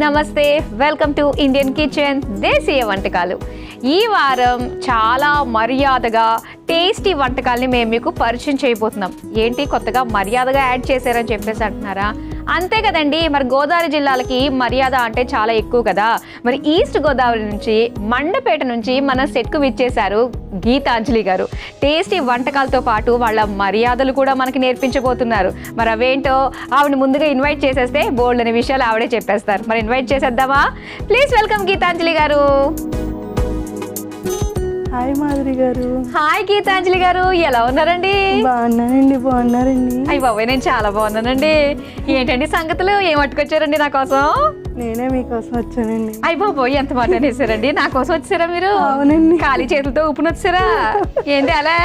నమస్తే, welcome to Indian kitchen దేశీయ వంటకాలు. ఈ వారం చాలా మర్యాదగా టేస్టీ వంటకాల్ని మేము మీకు పరిచయం చేయబోతున్నాం. ఏంటి కొత్తగా మర్యాదగా యాడ్ చేశారని చెప్పేసి అంటున్నారా? అంతే కదండి, మరి గోదావరి జిల్లాలకి మర్యాద అంటే చాలా ఎక్కువ కదా. మరి ఈస్ట్ గోదావరి నుంచి మండపేట నుంచి మన సెట్కు విచ్చేశారు గీతాంజలి గారు. టేస్టీ వంటకాలతో పాటు వాళ్ళ మర్యాదలు కూడా మనకి నేర్పించబోతున్నారు. మరి అవేంటో ఆవిడ ముందుగా ఇన్వైట్ చేసేస్తే బోల్డ్ అనే విషయాలు ఆవిడే చెప్పేస్తారు. మరి ఇన్వైట్ చేసేద్దామా? ప్లీజ్ వెల్కమ్ గీతాంజలి గారు. హాయ్ మాధురి గారు. హాయ్ గీతాంజలి గారు, ఎలా ఉన్నారండి? బాగున్నానండి. బాగున్నారండి? అయ్య బాబాయ్, నేను చాలా బాగున్నానండి. ఏంటండి సంగతులు, ఏం పట్టుకొచ్చారండి నా కోసం? నేనే మీకోసం వచ్చానండి. అయ్య బాబోయ్, ఎంత మాట అనేసారండి. నా కోసం వచ్చారా మీరు? అవునండి. ఖాళీ చేతులతో ఊపుని వచ్చారా? ఏంటి అలా?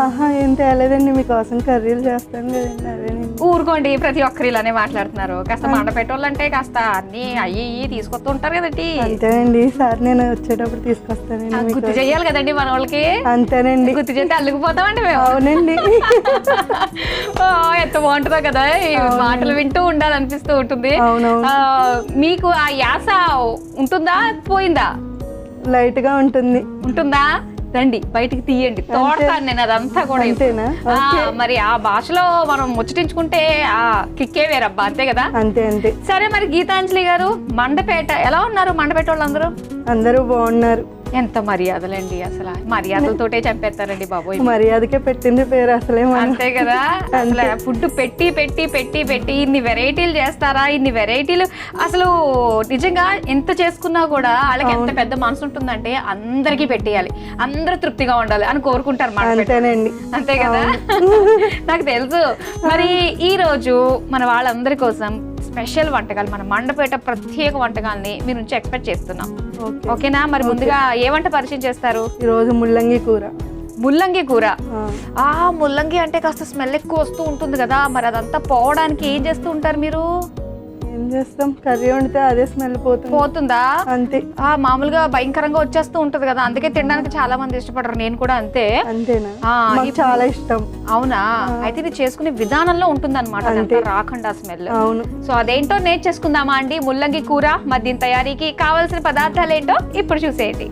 ఆహా, ఏం తేలేదండి, మీకోసం కర్రీలు చేస్తాను కదండి, అదేనండి. ఊరుకోండి, ప్రతి ఒక్కరు ఇలానే మాట్లాడుతున్నారు. కాస్త మండపెట్టోళ్ళంటే కాస్త అన్ని అయ్యి తీసుకొస్తూ ఉంటారు కదండి. అంతేనండి, సార్ నేను వచ్చేటప్పుడు తీసుకొస్తానండి. గుర్తు చెయ్యాలి కదండి మన వాళ్ళకి. అంతేనండి, గుర్తు చేస్తే అల్లుకుపోతామండి మేము. అవునండి. ఎంత బాగుంటుందో కదా, ఈ మాటలు వింటూ ఉండాలనిపిస్తూ ఉంటుంది. మీకు ఆ యాస ఉంటుందా, పోయిందా? లైట్ గా ఉంటుందా? రండి బయటికి తీయండి, తోడతాను నేను అదంతా కూడా. మరి ఆ భాషలో మనం ముచ్చటించుకుంటే ఆ కిక్కే వేరబ్బా, అంతే కదా. అంతే అంతే. సరే, మరి గీతాంజలి గారు, మండపేట ఎలా ఉన్నారు? మండపేట వాళ్ళందరూ అందరూ బాగున్నారు. ఎంత మర్యాదలండి, అసలు మర్యాదలతోటే చంపేస్తారండి బాబోయ్. మర్యాదకే పెట్టింది పేరు అసలే. అంతే కదా, అసలు ఫుడ్ పెట్టి పెట్టి పెట్టి పెట్టి ఇన్ని వెరైటీలు చేస్తారా? ఇన్ని వెరైటీలు అసలు నిజంగా ఎంత చేసుకున్నా కూడా వాళ్ళకి ఎంత పెద్ద మనసు ఉంటుందంటే అందరికీ పెట్టేయాలి, అందరూ తృప్తిగా ఉండాలి అని కోరుకుంటారు మాట. అంతేనండి, అంతే కదా. నాకు తెలుసు. మరి ఈ రోజు మన వాళ్ళందరి కోసం స్పెషల్ వంటకాలు, మన మండపేట ప్రత్యేక వంటకాలని మీ నుంచి ఎక్స్పెక్ట్ చేస్తున్నాం. ఓకేనా? మరి ముందుగా ఏ వంట పరిచయం చేస్తారు? ఈ రోజు ముల్లంగి కూర. ముల్లంగి కూర. ముల్లంగి అంటే కాస్త స్మెల్ ఎక్కువ వస్తూ ఉంటుంది కదా, మరి అదంతా పోవడానికి ఏం చేస్తూ ఉంటారు మీరు? ఏం చేస్తాం, కర్రీ వండితే అదే స్మెల్ పోతుందా? అంతే. మామూలుగా భయంకరంగా వచ్చేస్తూ ఉంటది కదా, అందుకే తినడానికి చాలా మంది ఇష్టపడరు. నేను కూడా అంతే. అంతేనా? చాలా ఇష్టం. అవునా? అయితే ఇది చేసుకునే విధానంలో ఉంటుంది అనమాట, రాకుండా స్మెల్. అవును. సో అదేంటో నేర్చేసుకుందామా అండి? ముల్లంగి కూర మరి దీని తయారీకి కావాల్సిన పదార్థాలు ఏంటో ఇప్పుడు చూసేయండి.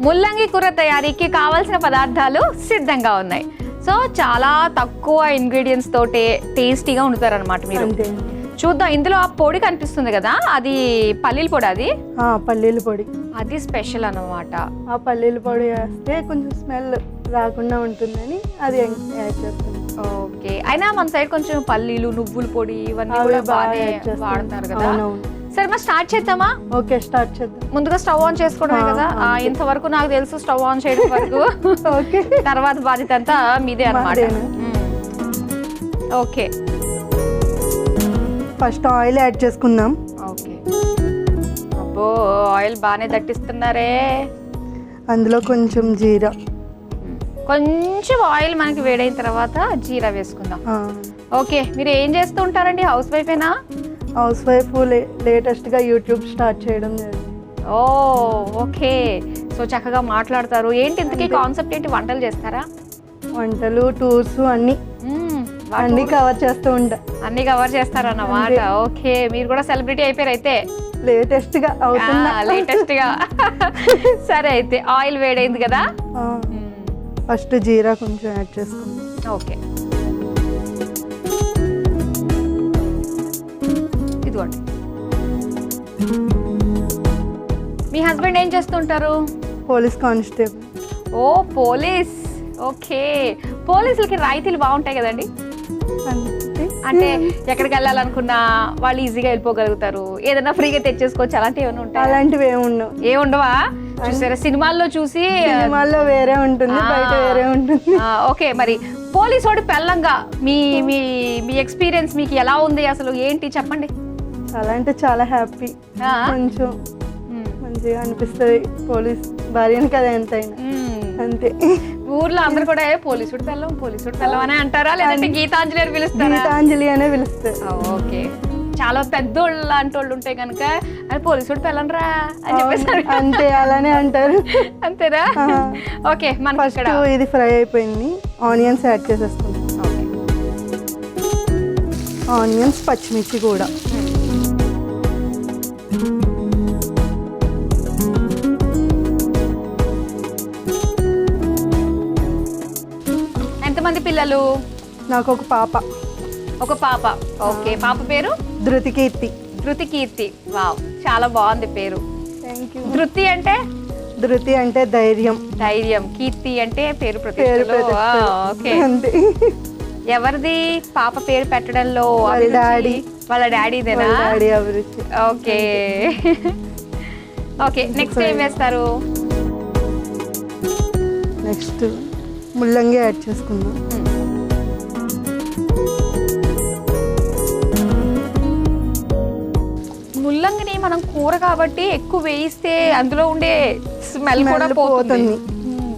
ముల్లంగి కూర తయారీకి కావాల్సిన పదార్థాలు సిద్ధంగా ఉన్నాయి. సో చాలా తక్కువ ఇంగ్రీడియంట్స్ తోటే టేస్టీగా వండుతారు అనమాట మీరు. చూద్దాం. ఇందులో ఆ పొడి కనిపిస్తుంది కదా, అది పల్లీల పొడి. అది పల్లీల పొడి, అది స్పెషల్ అన్నమాట. ఆ పల్లీల పొడి వేస్తే కొంచెం స్మెల్ రాకుండా ఉంటుందని అది యాడ్ చేస్తాం. ఓకే. అయినా మన సైడ్ కొంచెం పల్లీలు, నువ్వుల పొడి ఇవన్నీ కూడా బాగా వాడతారు కదా. సరే, మరి స్టార్ట్ చేద్దామా? ఓకే, స్టార్ట్ చేద్దాం. ముందుగా స్టవ్ ఆన్ చేసుకోవడమే కదా. ఇంతవరకు నాకు తెలుసు స్టవ్ ఆన్ చేయడం వరకు. ఓకే, తర్వాత బాధ్యత అంతా మీదే అన్నమాట. ఓకే, ఫస్ట్ ఆయిల్ యాడ్ చేసుకుందాం. ఓకే. అబ్బో, ఆయిల్ బాగానే దట్టిస్తున్నారే. అందులో కొంచెం జీరా. కొంచెం ఆయిల్ మనకి వేడైన తర్వాత జీరా వేసుకుందాం. ఓకే. మీరు ఏం చేస్తూ ఉంటారండి? హౌస్ వైఫేనా? House wife. లేటెస్ట్ గా యూట్యూబ్ స్టార్ట్ చేయడం జరిగింది. ఓకే. సో చక్కగా మాట్లాడతారు. ఏంటి ఇంతకీ కాన్సెప్ట్ ఏంటి? వంటలు చేస్తారా? వంటలు, టూర్స్ అన్ని కవర్ చేస్తూ ఉంటా. అన్ని కవర్ చేస్తారన్నమాట. ఓకే. మీరు కూడా సెలబ్రిటీ అయిపోయారు అయితే. లేటెస్ట్ గా అవుతుందా? లేటెస్ట్ గా. సరే, అయితే ఆయిల్ వేడైంది కదా, ఫస్ట్ జీరా కొంచెం యాడ్ చేసుకుందాం. ఓకే. ఇదిగోండి. మీ హస్బెండ్ ఏం చేస్తుంటారు? Police constable. ఓ, పోలీస్. ఓకే. పోలీసులకి రాయితీలు బాగుంటాయి కదండి. అంటే ఎక్కడికి వెళ్ళాలనుకున్నా వాళ్ళు ఈజీగా వెళ్ళిపోగలుగుతారు, ఏదైనా ఫ్రీగా తెచ్చేసుకోవచ్చు. అలాంటివి ఏమైనా ఉంటాయి? అలాంటివి ఏముండవా? చూసారా, సినిమాల్లో చూసి సినిమాల్లో వేరే ఉంటుంది, బయట వేరే ఉంటుంది. ఓకే. మరి పోలీసు వాడు పెళ్ళంగా మీ మీ మీ ఎక్స్పీరియన్స్ మీకు ఎలా ఉంది? అసలు ఏంటి చెప్పండి. చాలా అంటే చాలా హ్యాపీ, కొంచెం మంచిగా అనిపిస్తుంది. పోలీస్ భార్యని కదా ఎంతైనా. అంతే. ఊర్లో అందరు కూడా పోలీసుడు పెళ్ళం అనే అంటారా, లేదంటే గీతాంజలి అని పిలుస్తారా? గీతాంజలి అనే పిలుస్తారు. ఓకే. చాలా పెద్దోళ్ళు లాంటి వాళ్ళు ఉంటే కనుక అది పోలీసుడు పెళ్ళనరా అని చెప్పేసి అంతే అలానే అంటారు. అంతేనా? ఓకే, మన ఫస్ట్ ఇది ఫ్రై అయిపోయింది, ఆనియన్స్ యాడ్ చేసేసుకుంటాం. ఆనియన్స్, పచ్చిమిర్చి కూడా. ఎంతమంది పిల్లలు? నాకు ఒక పాప. ఒక పాప. ఓకే, పాప పేరు? ధృతికీర్తి. ధృతికీర్తి. వావ్, చాలా బాగుంది పేరు. Thank you. ధృతి అంటే? ధృతి అంటే ధైర్యం. ధైర్యం. కీర్తి అంటే పేరు ప్రతిష్టలు. ఓకే, ఎవరిది పాప పేరు పెట్టడంలో? వాళ్ళ డాడీ. వాళ్ళ డాడీదేనా? డాడీ అభిరుచి. ఓకే ఓకే, నెక్స్ట్ ఏం వేస్తారు? నెక్స్ట్ ముల్లంగి యాడ్ చేసుకుందాం. ముల్లంగిని మనం కూర కాబట్టి ఎక్కువ వేయిస్తే అందులో ఉండే స్మెల్ కూడా పోతుంది.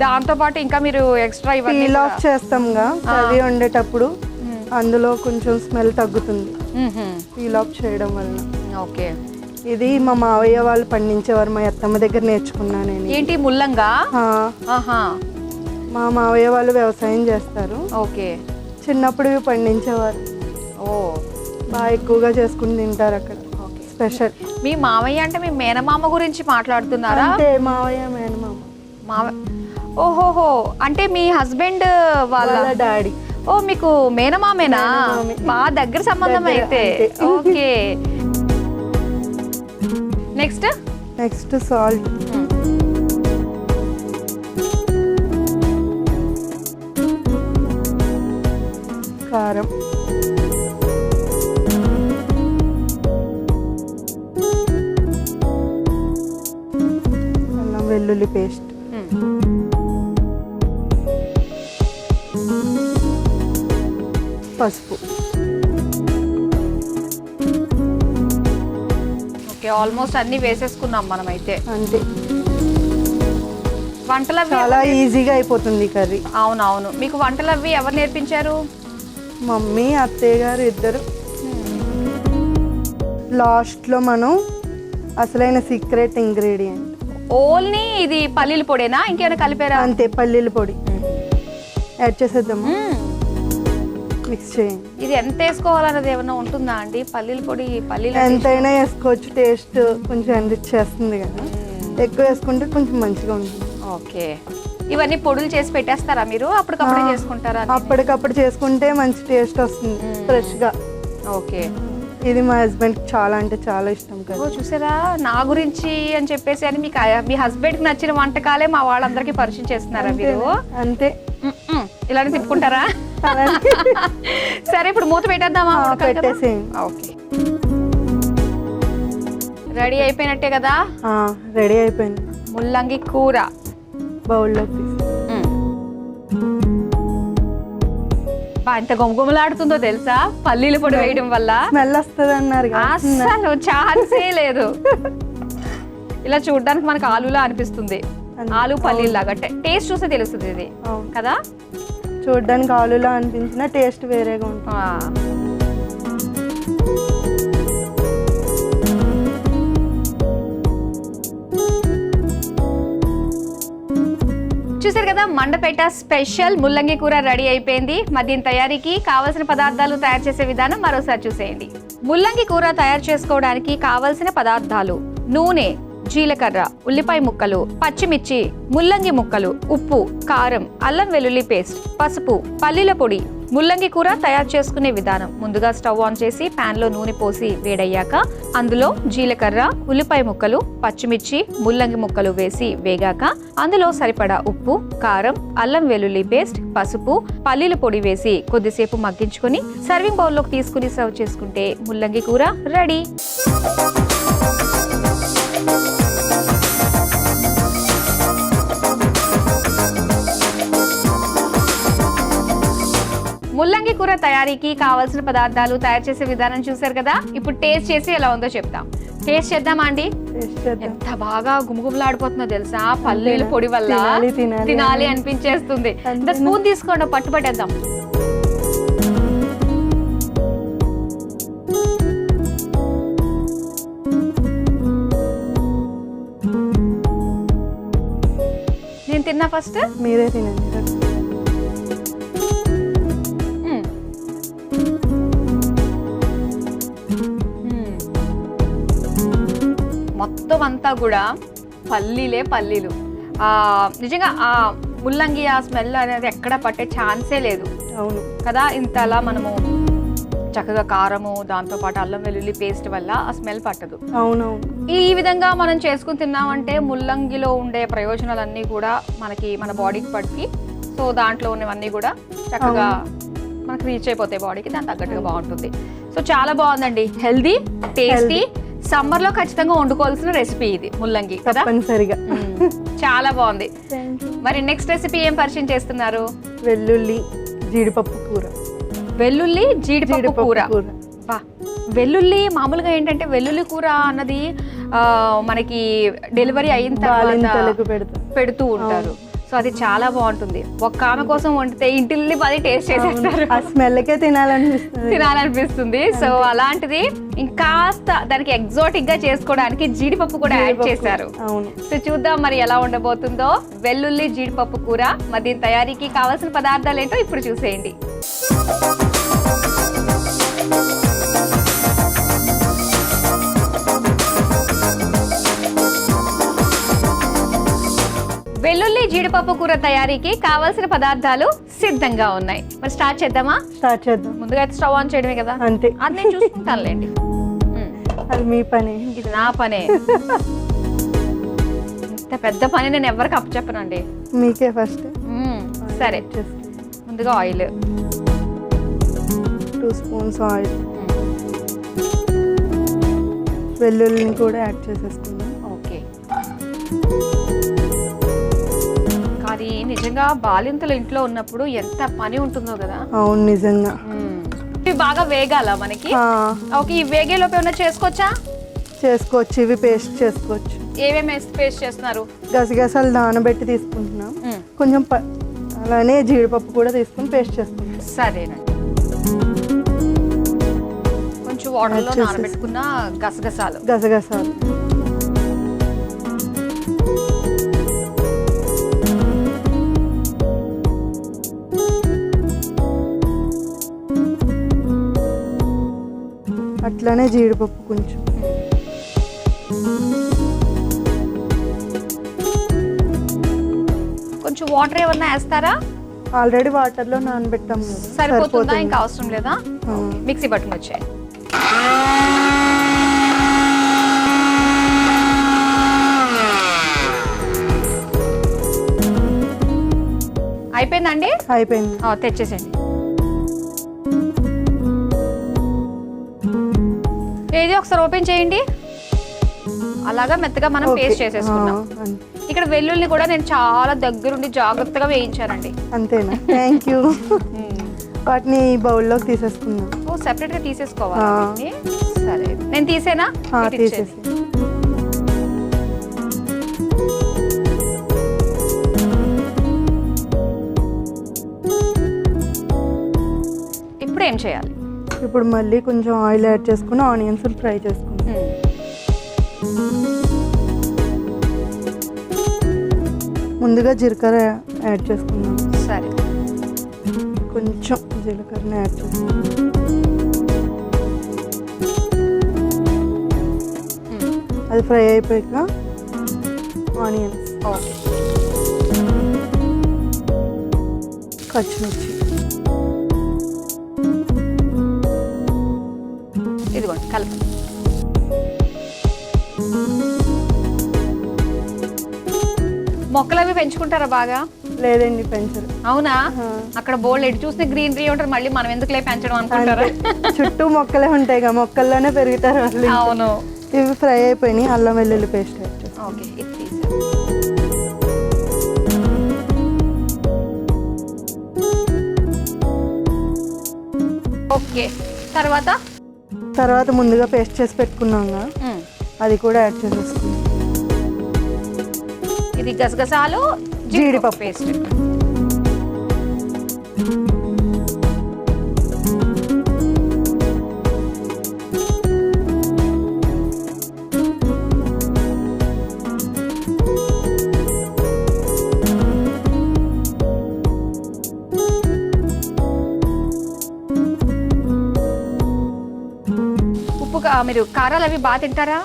దాంతో పాటు ఇంకా మీరు ఎక్స్ట్రా పీల్ ఆఫ్ చేస్తాంగా కర్రీ వండేటప్పుడు, అందులో కొంచెం స్మెల్ తగ్గుతుంది పీల్ ఆఫ్ చేయడం వలన. ఓకే, ఇది మా మావయ్య వాళ్ళు పండించేవారు, మా అత్తమ్మ దగ్గర నేర్చుకున్నా నేను. ఏంటి ముల్లంగా? మా మావయ్య వాళ్ళు వ్యవసాయం చేస్తారు. ఓకే, చిన్నప్పుడు ఇవి పండించేవారు. ఓ, బాగా ఎక్కువగా చేసుకుని తింటారు అక్కడ. స్పెషల్. మీ మావయ్య అంటే మీ మేనమామ గురించి మాట్లాడుతున్నారా? అంటే మావయ్య మేనమామ. ఓహోహో, అంటే మీ హస్బెండ్ వాళ్ళ డాడీ. ఓ, మీకు మేనమామేనా? బాగా దగ్గర సంబంధం అయితే. Okay, next? Next salt. కారం. అల్లం వెల్లుల్లి పేస్ట్. పసుపు. ఓకే, ఆల్మోస్ట్ అన్ని వేసేసుకున్నాం మనం అయితే. అంతే, వంటలు చాలా ఈజీగా అయిపోతుంది కర్రీ. అవునవును. మీకు వంటలు అవి ఎవరు నేర్పించారు? మమ్మీ, అత్తయ్య గారు ఇద్దరు. లాస్ట్లో మనం అసలైన సీక్రెట్ ఇంగ్రీడియంట్. ఓన్లీ ఇది పల్లీల పొడేనా, ఇంకేమైనా కలిపారా? అంతే, పల్లీల పొడి యాడ్ చేసేద్దాము. మిక్స్ చేయండి. ఇది ఎంత వేసుకోవాలన్నది ఏమైనా ఉంటుందా అండి? పల్లీల పొడి పల్లీలు ఎంతైనా వేసుకోవచ్చు, టేస్ట్ కొంచెం ఎన్రిచ్ చేస్తుంది కదా. ఎక్కువ వేసుకుంటే కొంచెం మంచిగా ఉంటుంది. ఓకే, ఇవన్నీ పొడులు చేసి పెట్టేస్తారా మీరు? అప్పటికప్పుడే చేసుకుంటారా? అప్పటికప్పుడు చేసుకుంటే మంచి టేస్ట్ వస్తుంది, ఫ్రెష్గా. ఓకే, ఇది మా హస్బెండ్కి చాలా అంటే చాలా ఇష్టం కదా. చూసారా, నా గురించి అని చెప్పేసి అని మీకు మీ హస్బెండ్కి నచ్చిన వంటకాలే మా వాళ్ళందరికీ పరిచయం చేస్తున్నారా మీరు? అంతే. ఇలానే తిప్పుకుంటారా? సరే, ఇప్పుడు మూత పెట్టేద్దామా? పెట్టేసేయండి. ఓకే, రెడీ అయిపోయినట్టే కదా? రెడీ అయిపోయింది. ముల్లంగి కూర బౌల్లో తీసి. ఎంత గుమగుమలాడుతుందో తెలుసా పల్లీల పొడి వేయడం వల్ల. స్మెల్ వస్తుంది అన్నారు, అసలు ఛాన్సే లేదు. ఇలా చూడడానికి మనకు ఆలులా అనిపిస్తుంది, ఆలు పల్లీలు లాగా. టేస్ట్ చూస్తే తెలుస్తుంది ఇది కదా. చూడడానికి ఆలులా అనిపించిన టేస్ట్ వేరేగా ఉంటుంది. చూసారు కదా, మండపేట స్పెషల్ ముల్లంగి కూర రెడీ అయిపోయింది. మరి దీని తయారీకి కావాల్సిన పదార్థాలు తయారు చేసే విధానం మరోసారి చూసేయండి. ముల్లంగి కూర తయారు చేసుకోవడానికి కావలసిన పదార్థాలు: నూనె, జీలకర్ర, ఉల్లిపాయ ముక్కలు, పచ్చిమిర్చి, ముల్లంగి ముక్కలు, ఉప్పు, కారం, అల్లం వెల్లుల్లి పేస్ట్, పసుపు, పల్లీల పొడి. ముల్లంగి కూర తయారు చేసుకునే విధానం: ముందుగా స్టవ్ ఆన్ చేసి పాన్ లో నూనె పోసి వేడయ్యాక అందులో జీలకర్ర, ఉల్లిపాయ ముక్కలు, పచ్చిమిర్చి, ముల్లంగి ముక్కలు వేసి వేగాక అందులో సరిపడా ఉప్పు, కారం, అల్లం వెల్లుల్లి పేస్ట్, పసుపు, పల్లీల పొడి వేసి కొద్దిసేపు మగ్గించుకొని సర్వింగ్ బౌల్లోకి తీసుకుని సర్వ్ చేసుకుంటే ముల్లంగి కూర రెడీ. ముల్లంగి కూర తయారీకి కావాల్సిన పదార్థాలు తయారు చేసే విధానం చూసారు కదా. ఇప్పుడు టేస్ట్ చేసి ఎలా ఉందో చెప్తాం. టేస్ట్ చేద్దామా అండి? ఎంత బాగా గుమగుమలాడిపోతుందో తెలుసా పల్లీల పొడి వల్ల. తినాలి అనిపించేస్తుంది. స్పూన్ తీసుకోండి, పట్టుపట్టేద్దాం. నేను తిన్నా ఫస్ట్. మీరే తినండి. మొత్తం అంతా కూడా పల్లీలు. నిజంగా ఆ ముల్లంగి ఆ స్మెల్ అనేది ఎక్కడ పట్టే ఛాన్సే లేదు. అవును కదా. ఇంతలా మనము చక్కగా కారము దాంతోపాటు అల్లం వెల్లుల్లి పేస్ట్ వల్ల ఆ స్మెల్ పట్టదు. అవునవును. ఈ విధంగా మనం చేసుకుని తిన్నామంటే ముల్లంగిలో ఉండే ప్రయోజనాలన్నీ కూడా మన బాడీకి పట్టి, సో దాంట్లో ఉన్నవన్నీ కూడా చక్కగా మనకు రీచ్ అయిపోతాయి బాడీకి, దాని తగ్గట్టుగా బాగుంటుంది. సో చాలా బాగుందండి, హెల్దీ, టేస్టీ. సమ్మర్ లో ఖచ్చితంగా వండుకోవాల్సిన రెసిపీ ఇది ముల్లంగి కదా. తప్పనిసరిగా. చాలా బాగుంది. మరి నెక్స్ట్ రెసిపీ ఏం పరిచయం చేస్తున్నారు? వెల్లుల్లి జీడిపప్పు కూర. వెల్లుల్లి జీడిపప్పు కూర. వెల్లుల్లి మామూలుగా ఏంటంటే వెల్లుల్లి కూర అన్నది మనకి డెలివరీ అయిన తర్వాత పెడుతూ ఉంటారు. సో అది చాలా బాగుంటుంది. ఒక్క ఆమె కోసం వండితే ఇంటిల్లి 10 టేస్ట్ చేసేస్తారు. ఆ స్మెల్కే తినాలనిపిస్తుంది. సో అలాంటిది ఇంకాస్త దానికి ఎగ్జాటిక్ గా చేసుకోవడానికి జీడిపప్పు కూడా యాడ్ చేశారు. సో చూద్దాం మరి ఎలా ఉండబోతుందో వెల్లుల్లి జీడిపప్పు కూర. మరి దీని తయారీకి కావాల్సిన పదార్థాలు ఏంటో ఇప్పుడు చూసేయండి. వెల్లుల్లి జీడిపప్పు కూర తయారీకి కావాల్సిన పదార్థాలు సిద్ధంగా ఉన్నాయి. మరి స్టార్ట్ చేద్దామా? స్టార్ట్ చేద్దాం. ముందుగా అయితే స్టవ్ ఆన్ చేయడమే కదా. అంతే. అది నేను చూసుకుంటానులేండి. అది మీ పని, ఇది నా పనే. ఇంత పెద్ద పని నేను ఎవరికి అప్పచెప్పనండి. మీకే ఫస్ట్. సరే, ముందుగా ఆయిల్ 2 స్పూన్స్ ఆయిల్. వెల్లుల్లిని కూడా యాడ్ చేసేసుకుందాం. ఓకే. అది నిజంగా బాలింతలు ఇంట్లో ఉన్నప్పుడు ఎంత పని ఉంటుందో కదా. అవును నిజంగా. ఇవి బాగా వేగాల మనకి. ఓకే, ఈ వేగేలోపు ఏమైనా చేసుకోవచ్చా? చేసుకోవచ్చు. ఇవి పేస్ట్ చేసుకోవచ్చు. ఏమేమి పేస్ట్ చేస్తున్నారు? గసగసాలు నానబెట్టి తీసుకుంటున్నాం. కొంచెం అలానే జీడిపప్పు కూడా తీసుకుని పేస్ట్ చేసుకుంటాం. సరేనండి. కొంచెం వాటర్లో నానబెట్టుకున్న గసగసాలు. అట్లానే జీడిపప్పు కొంచెం. కొంచెం వాటర్ ఏమన్నా వేస్తారా? ఆల్రెడీ వాటర్ లో నానబెట్టాం. సరిపోతుందా? ఇంకా అవసరం లేదా? మిక్సీ పట్టుకుని వచ్చాయి. అయిపోయిందండి. అయిపోయింది. తెచ్చేసండి. ఏది ఒకసారి ఓపెన్ చేయండి. అలాగా మెత్తగా మనం పేస్ట్ చేసేసుకున్నాం. ఇక్కడ వెల్లుల్లి కూడా నేను చాలా దగ్గరుండి జాగ్రత్తగా వేయించానండి. అంతేనా? Thank you. వాటిని బౌల్లోకి తీసేసుకున్నాం. ఓ, సెపరేట్ గా తీసేసుకోవాలి. సరే, నేను తీసేనా? తీసేసి. ఇప్పుడు ఏం చేయాలి? ఇప్పుడు మళ్ళీ కొంచెం ఆయిల్ యాడ్ చేసుకుని ఆనియన్స్ ఫ్రై చేసుకుందాం. ముందుగా జీలకర్ర యాడ్ చేసుకుందాం. సరే, కొంచెం జీలకర్రని యాడ్ చేసుకుందాం. అది ఫ్రై అయిపోయాక ఆనియన్స్, పచ్చిమిర్చి, ఇదిగోండి కలపండి. మొక్కలు అవి పెంచుకుంటారా బాగా? లేదండి, పెంచరు. అవునా? అక్కడ బోల్డ్ ఎటు చూస్తే గ్రీనరీ ఉంటుంది, మళ్ళీ మనం ఎందుకులే పెంచడం అనుకుంటారా? చుట్టూ మొక్కలే ఉంటాయి కదా, మొక్కల్లోనే పెరుగుతారు వాళ్ళు. అవును. ఇవి ఫ్రై అయిపోయినాయి. అల్లం వెల్లుల్లి పేస్ట్ యాడ్ చేస్తాం. ఓకే, ఇది ఓకే. తర్వాత ముందుగా పేస్ట్ చేసి పెట్టుకున్నాగా అది కూడా యాడ్ చేసేసుకున్నాం. ఇది గసగసాలు, జీడిపప్పు పేస్ట్. మీరు కారాలు అవి బాగా తింటారా?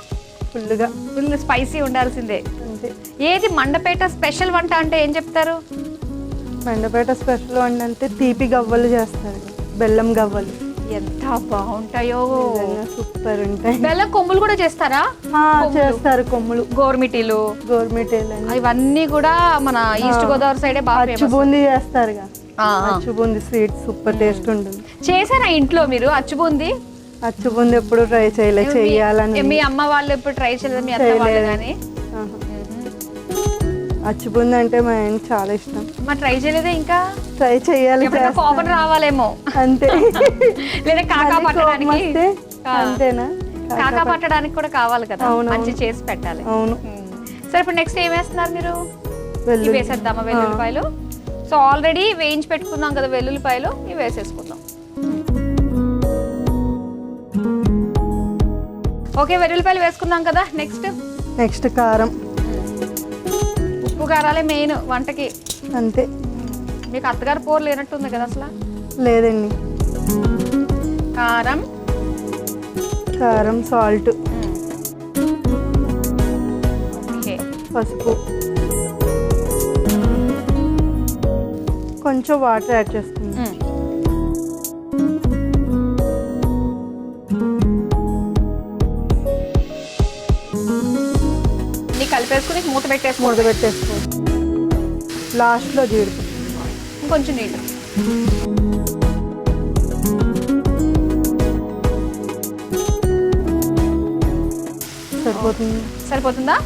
ఫుల్గా. ఫుల్ స్పైసీ ఉండాల్సిందే. అంతే. ఏది మండపేట స్పెషల్ వంట అంటే ఏం చెప్తారు? మండపేట స్పెషల్ వంట అంటే తీపి గవ్వలు చేస్తారు, బెల్లం గవ్వలు. ఎంత బాగుంటాయో, సూపర్ ఉంటాయి. బెల్లం కొమ్ములు కూడా చేస్తారా? చేస్తారు, కొమ్ములు, గోర్మిటీలు ఇవన్నీ కూడా మన ఈస్ట్ గోదావరి సైడే బాగా అచ్చు బూందీ చేస్తారుగా. అచ్చు బూందీ స్వీట్ సూపర్ టేస్ట్ ఉంటుంది. చేశారా ఇంట్లో మీరు అచ్చు బూందీ? అచ్చు బూందీ ఎప్పుడు ట్రై చేయలేదు, చెయ్యాలని. మీ అమ్మ వాళ్ళు ఎప్పుడు ట్రై చేయలేదు? మీ అత్త వాళ్ళు కానీ? అచ్చు బూందీ అంటే మా ఆయన చాలా ఇష్టం. మా ట్రై చేయలేదే ఇంకా? ట్రై చేయాలి, కోపం రావాలేమో. అంతే. లేదా కాకా పట్టడానికి. అంతేనా? కాకా పట్టడానికి కూడా కావాలి కదా, మంచి చేసి పెట్టాలి. అవును. సరే ఇప్పుడు నెక్స్ట్ ఏం వేస్తున్నారు మీరు? ఇవి వేసేద్దామా వెల్లుల్లిపాయలు? సో ఆల్రెడీ వేయించి పెట్టుకున్నాం కదా వెల్లుల్లిపాయలు, ఇవి వేసేసుకుందాం. ఓకే, వెల్లుల్లిపాయలు వేసుకున్నాం కదా. నెక్స్ట్ కారం. ఉప్పు కారాలే మెయిన్ వంటకి. అంతే. మీకు అత్తగారు పోరు లేనట్టుంది కదా అసలు? లేదండి. కారం, సాల్ట్, ఓకే, పసుపు, కొంచెం వాటర్ యాడ్ చేసుకుందాం. కలిపేసుకుని మూత పెట్టేసుకో. లాస్ట్లో జీడిపప్పు, కొంచెం నీళ్ళు. సరిపోతుందా?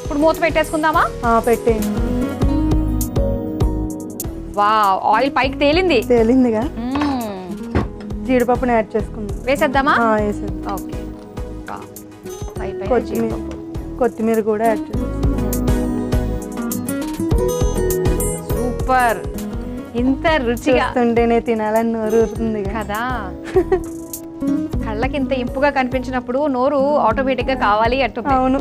ఇప్పుడు మూత పెట్టేసుకుందామా? పెట్టేయండి. వావ్, ఆయిల్ పైకి తేలిందిగా. జీడిపప్పుని యాడ్ చేసుకుందాం. వేసేద్దామా? వేసేద్దాం. ఓకే. కొత్తిమీర కూడా యాడ్ చేస్తాం. సూపర్. ఇంత రుచిగా ఉంటేనే తినాలని నోరు ఊరుతుంది కదా. కళ్ళకి ఇంత ఇంపుగా కనిపించినప్పుడు నోరు ఆటోమేటిక్ గా కావాలి అంటుంది. అవును.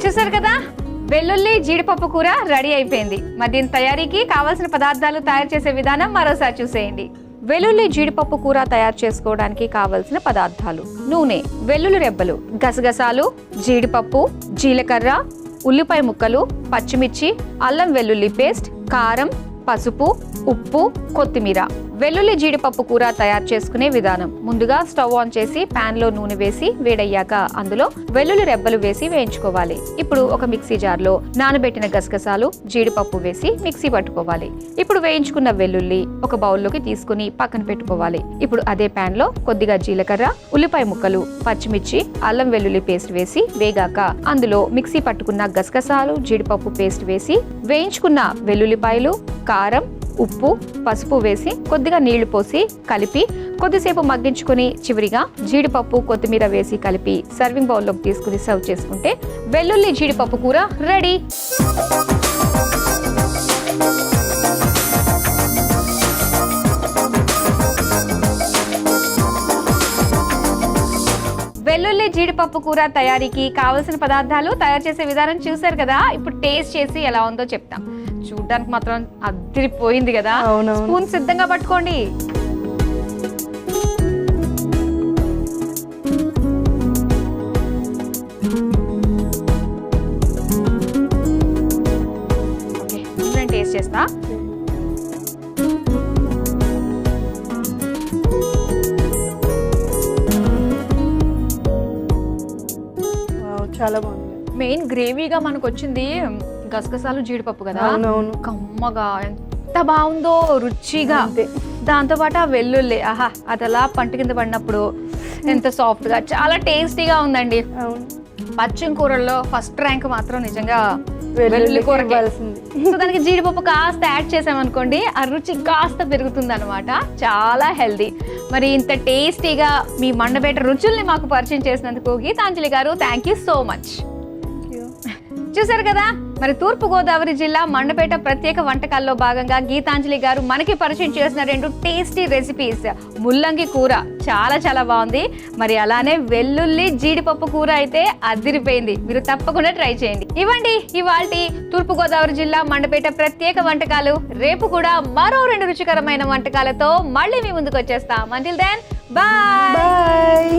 చూసారు కదా, వెల్లుల్లి జీడిపప్పు కూర రెడీ అయిపోయింది. మరి దీని తయారీకి కావాల్సిన పదార్థాలు, తయారు చేసే విధానం మరోసారి చూసేయండి. వెల్లుల్లి జీడిపప్పు కూర తయారు చేసుకోవడానికి కావలసిన పదార్థాలు: నూనె, వెల్లుల్లి రెబ్బలు, గసగసాలు, జీడిపప్పు, జీలకర్ర, ఉల్లిపాయ ముక్కలు, పచ్చిమిర్చి, అల్లం వెల్లుల్లి పేస్ట్, కారం, పసుపు, ఉప్పు, కొత్తిమీర. వెల్లుల్లి జీడిపప్పు కూర తయారు చేసుకునే విధానం: ముందుగా స్టవ్ ఆన్ చేసి పాన్ లో నూనె వేసి వేడయ్యాక అందులో వెల్లుల్లి రెబ్బలు వేసి వేయించుకోవాలి. ఇప్పుడు ఒక మిక్సీ జార్ లో నానబెట్టిన గసగసాలు, జీడిపప్పు వేసి మిక్సీ పట్టుకోవాలి. ఇప్పుడు వేయించుకున్న వెల్లుల్లి ఒక బౌల్లోకి తీసుకుని పక్కన పెట్టుకోవాలి. ఇప్పుడు అదే పాన్ లో కొద్దిగా జీలకర్ర, ఉల్లిపాయ ముక్కలు, పచ్చిమిర్చి, అల్లం వెల్లుల్లి పేస్ట్ వేసి వేగాక అందులో మిక్సీ పట్టుకున్న గసగసాలు, జీడిపప్పు పేస్ట్ వేసి వేయించుకున్న వెల్లుల్లిపాయలు, కారం, ఉప్పు, పసుపు వేసి కొద్దిగా నీళ్లు పోసి కలిపి కొద్దిసేపు మగ్గించుకుని చివరిగా జీడిపప్పు, కొత్తిమీర వేసి కలిపి సర్వింగ్ బౌల్లోకి తీసుకుని సర్వ్ చేసుకుంటే వెల్లుల్లి జీడిపప్పు కూర రెడీ. వెల్లుల్లి జీడిపప్పు కూర తయారీకి కావలసిన పదార్థాలు, తయారు చేసే విధానం చూసారు కదా. ఇప్పుడు టేస్ట్ చేసి ఎలా ఉందో చెప్తాం. చూడడానికి మాత్రం అదిరిపోయింది కదా. స్పూన్ సిద్ధంగా పట్టుకోండి. ఓకే, టేస్ట్ చేస్తా. చాలా బాగుంది. మెయిన్ గ్రేవీగా మనకు వచ్చింది గసగసాలు, జీడిపప్పు కదా. కమ్మగా ఎంత బాగుందో, రుచిగా. దాంతో పాటు ఆ వెల్లుల్లి, ఆహా, అది అలా పంట కింద పడినప్పుడు ఎంత సాఫ్ట్ గా, చాలా టేస్టీగా ఉందండి. పచ్చిమ కూరల్లో ఫస్ట్ ర్యాంక్ మాత్రం నిజంగా వెల్లుల్లి కూర. సో దానికి జీడిపప్పు కాస్త యాడ్ చేసామనుకోండి, ఆ రుచి కాస్త పెరుగుతుంది అనమాట. చాలా హెల్దీ. మరి ఇంత టేస్టీగా మీ మండపేట రుచుల్ని మాకు పరిచయం చేసినందుకు గీతాంజలి గారు థ్యాంక్ యూ సో మచ్. చూసారు కదా, మరి తూర్పుగోదావరి జిల్లా మండపేట ప్రత్యేక వంటకాల్లో భాగంగా గీతాంజలి గారు మనకి పరిచయం చేసిన 2 టేస్టీ రెసిపీస్. ముల్లంగి కూర చాలా చాలా బాగుంది, మరి అలానే వెల్లుల్లి జీడిపప్పు కూర అయితే అదిరిపోయింది. మీరు తప్పకుండా ట్రై చేయండి. ఇవ్వండి ఇవాల్టి తూర్పుగోదావరి జిల్లా మండపేట ప్రత్యేక వంటకాలు. రేపు కూడా మరో 2 రుచికరమైన వంటకాలతో మళ్ళీ మీ ముందుకు వచ్చేస్తాం. Until then bye.